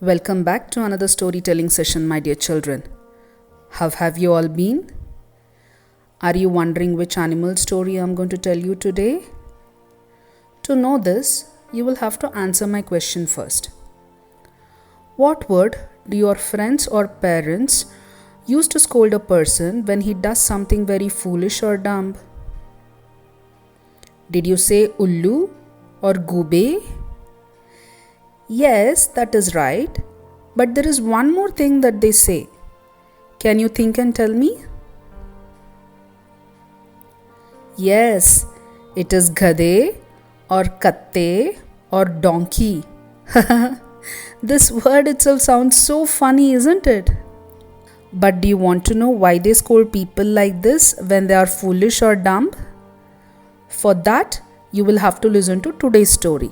Welcome back to another storytelling session, my dear children. How have you all been? Are you wondering which animal story I'm going to tell you today? To know this, you will have to answer my question first. What word do your friends or parents use to scold a person when he does something very foolish or dumb? Did you say ullu or gube? Yes, that is right. But there is one more thing that they say. Can you think and tell me? Yes, it is gade or katte or donkey. This word itself sounds so funny, isn't it? But do you want to know why they scold people like this when they are foolish or dumb? For that, you will have to listen to today's story.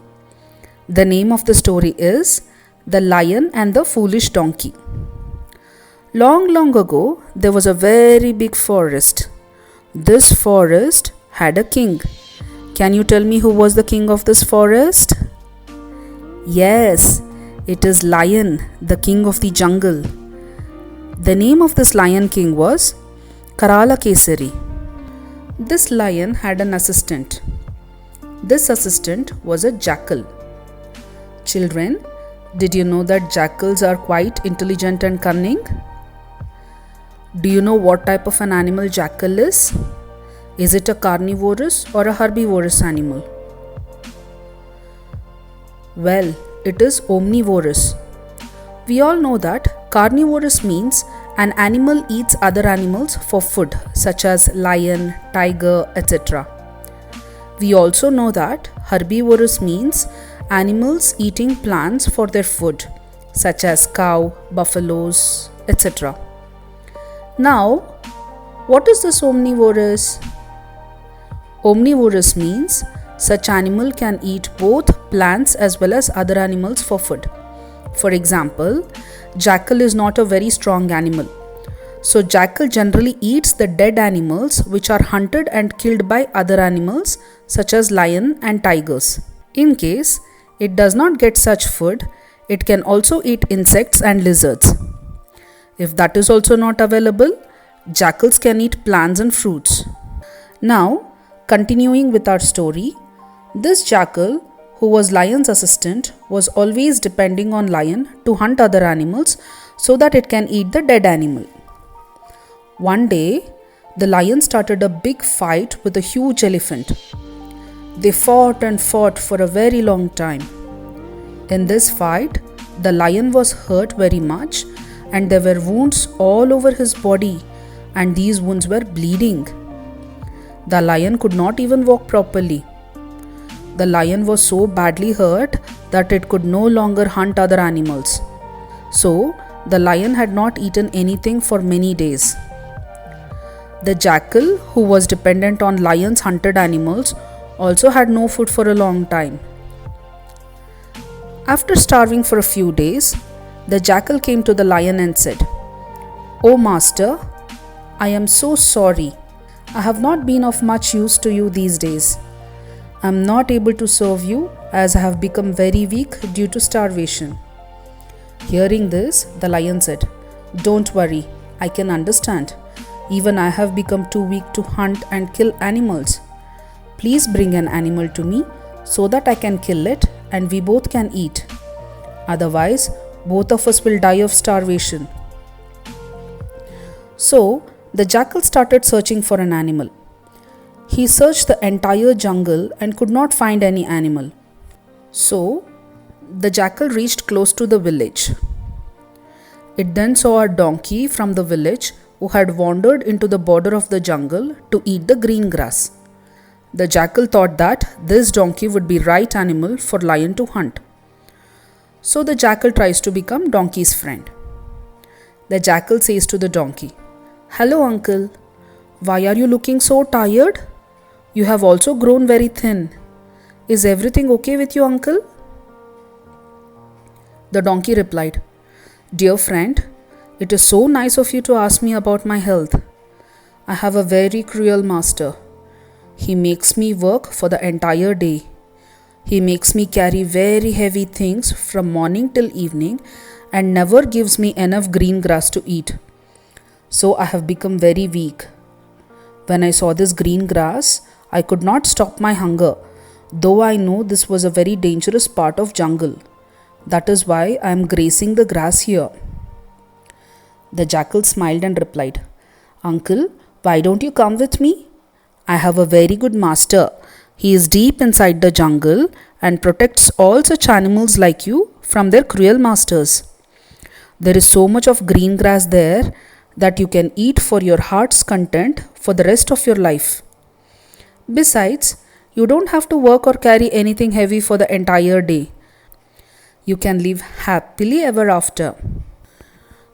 The name of the story is The Lion and the Foolish Donkey. Long, long ago, there was a very big forest. This forest had a king. Can you tell me who was the king of this forest? Yes, it is Lion, the king of the jungle. The name of this lion king was Karala Kesari. This lion had an assistant. This assistant was a jackal. Children, did you know that jackals are quite intelligent and cunning? Do you know what type of an animal jackal is? Is it a carnivorous or a herbivorous animal? Well, it is omnivorous. We all know that carnivorous means an animal eats other animals for food, such as lion, tiger, etc. We also know that herbivorous means animals eating plants for their food, such as cow, buffaloes, etc. Now, what is this omnivorous? Omnivorous means such animal can eat both plants as well as other animals for food. For example, jackal is not a very strong animal. So jackal generally eats the dead animals which are hunted and killed by other animals such as lion and tigers. In case it does not get such food, it can also eat insects and lizards. If that is also not available, jackals can eat plants and fruits. Now, continuing with our story, this jackal, who was lion's assistant, was always depending on lion to hunt other animals so that it can eat the dead animal. One day, the lion started a big fight with a huge elephant. They fought and fought for a very long time. In this fight, the lion was hurt very much and there were wounds all over his body and these wounds were bleeding. The lion could not even walk properly. The lion was so badly hurt that it could no longer hunt other animals. So, the lion had not eaten anything for many days. The jackal, who was dependent on lion's hunted animals, also had no food for a long time. After starving for a few days, the jackal came to the lion and said, "Oh master, I am so sorry. I have not been of much use to you these days. I am not able to serve you as I have become very weak due to starvation." Hearing this, the lion said, "Don't worry, I can understand. Even I have become too weak to hunt and kill animals. Please bring an animal to me so that I can kill it and we both can eat. Otherwise, both of us will die of starvation." So, the jackal started searching for an animal. He searched the entire jungle and could not find any animal. So, the jackal reached close to the village. It then saw a donkey from the village who had wandered into the border of the jungle to eat the green grass. The jackal thought that this donkey would be right animal for lion to hunt. So the jackal tries to become donkey's friend. The jackal says to the donkey, "Hello uncle, why are you looking so tired? You have also grown very thin. Is everything okay with you, uncle?" The donkey replied, "Dear friend, it is so nice of you to ask me about my health. I have a very cruel master. He makes me work for the entire day. He makes me carry very heavy things from morning till evening and never gives me enough green grass to eat. So I have become very weak. When I saw this green grass, I could not stop my hunger, though I know this was a very dangerous part of jungle. That is why I am grazing the grass here. The jackal smiled and replied, Uncle, why don't you come with me? I have a very good master. He is deep inside the jungle and protects all such animals like you from their cruel masters. There is so much of green grass there that you can eat for your heart's content for the rest of your life. Besides, you don't have to work or carry anything heavy for the entire day. You can live happily ever after.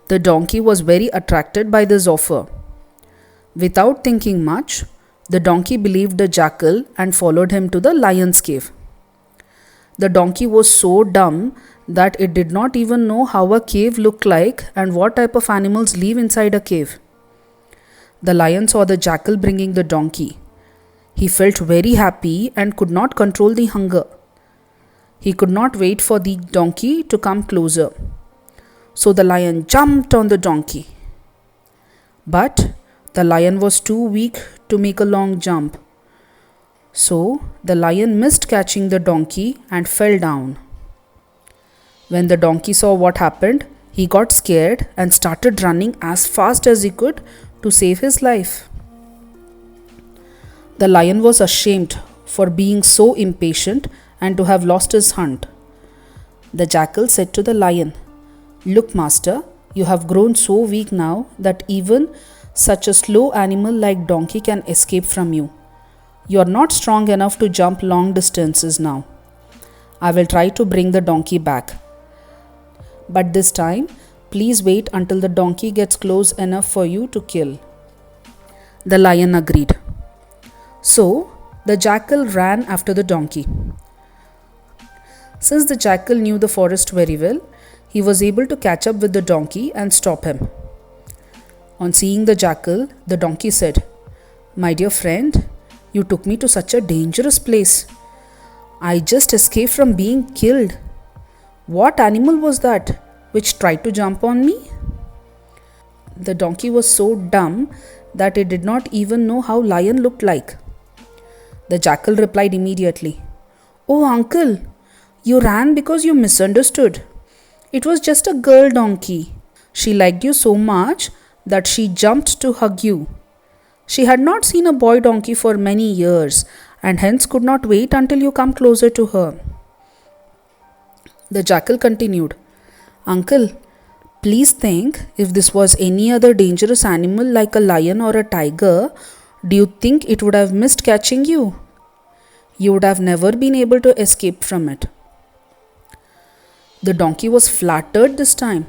The donkey was very attracted by this offer. Without thinking much, the donkey believed the jackal and followed him to the lion's cave. The donkey was so dumb that it did not even know how a cave looked like and what type of animals live inside a cave. The lion saw the jackal bringing the donkey. He felt very happy and could not control the hunger. He could not wait for the donkey to come closer. So the lion jumped on the donkey. But the lion was too weak to make a long jump. So the lion missed catching the donkey and fell down. When the donkey saw what happened, he got scared and started running as fast as he could to save his life. The lion was ashamed for being so impatient and to have lost his hunt. The jackal said to the lion, Look, master, you have grown so weak now that even such a slow animal like donkey can escape from you. You are not strong enough to jump long distances now. I will try to bring the donkey back. But this time, please wait until the donkey gets close enough for you to kill. The lion agreed. So, the jackal ran after the donkey. Since the jackal knew the forest very well, he was able to catch up with the donkey and stop him. On seeing the jackal, the donkey said, My dear friend, you took me to such a dangerous place. I just escaped from being killed. What animal was that which tried to jump on me? The donkey was so dumb that it did not even know how lion looked like. The jackal replied immediately, Oh uncle, you ran because you misunderstood. It was just a girl donkey. She liked you so much that she jumped to hug you. She had not seen a boy donkey for many years and hence could not wait until you come closer to her. The jackal continued, Uncle, please think, if this was any other dangerous animal like a lion or a tiger, do you think it would have missed catching you? You would have never been able to escape from it. The donkey was flattered this time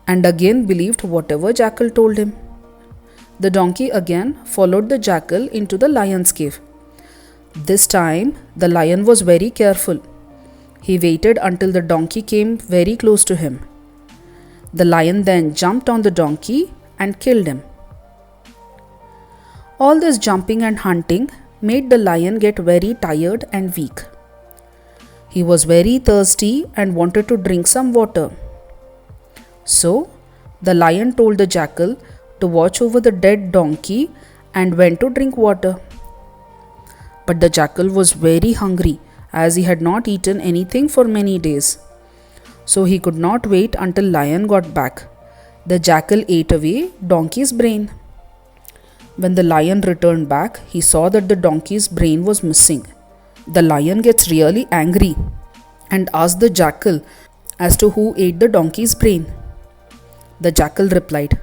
and again believed whatever jackal told him. The donkey again followed the jackal into the lion's cave. This time, the lion was very careful. He waited until the donkey came very close to him. The lion then jumped on the donkey and killed him. All this jumping and hunting made the lion get very tired and weak. He was very thirsty and wanted to drink some water. So, the lion told the jackal to watch over the dead donkey and went to drink water. But the jackal was very hungry as he had not eaten anything for many days. So he could not wait until lion got back. The jackal ate away donkey's brain. When the lion returned back, he saw that the donkey's brain was missing. The lion gets really angry and asked the jackal as to who ate the donkey's brain. The jackal replied,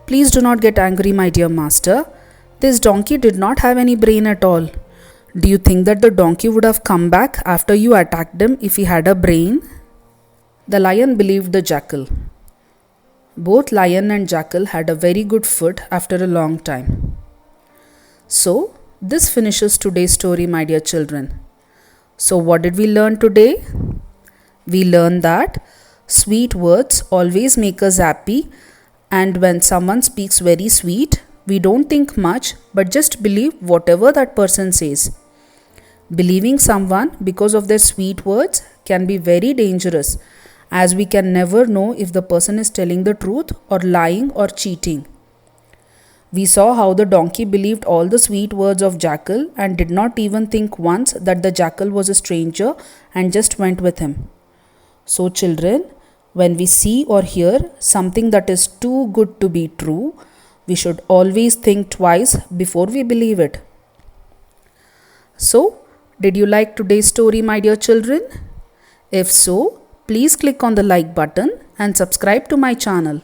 Please do not get angry, my dear master. This donkey did not have any brain at all. Do you think that the donkey would have come back after you attacked him if he had a brain? The lion believed the jackal. Both lion and jackal had a very good food after a long time. So, this finishes today's story, my dear children. So, what did we learn today? We learned that sweet words always make us happy, and when someone speaks very sweet, we don't think much but just believe whatever that person says. Believing someone because of their sweet words can be very dangerous, as we can never know if the person is telling the truth or lying or cheating. We saw how the donkey believed all the sweet words of Jackal and did not even think once that the Jackal was a stranger and just went with him. So, children, when we see or hear something that is too good to be true, we should always think twice before we believe it. So, did you like today's story, my dear children? If so, please click on the like button and subscribe to my channel.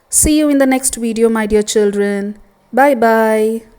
See you in the next video, my dear children. Bye bye.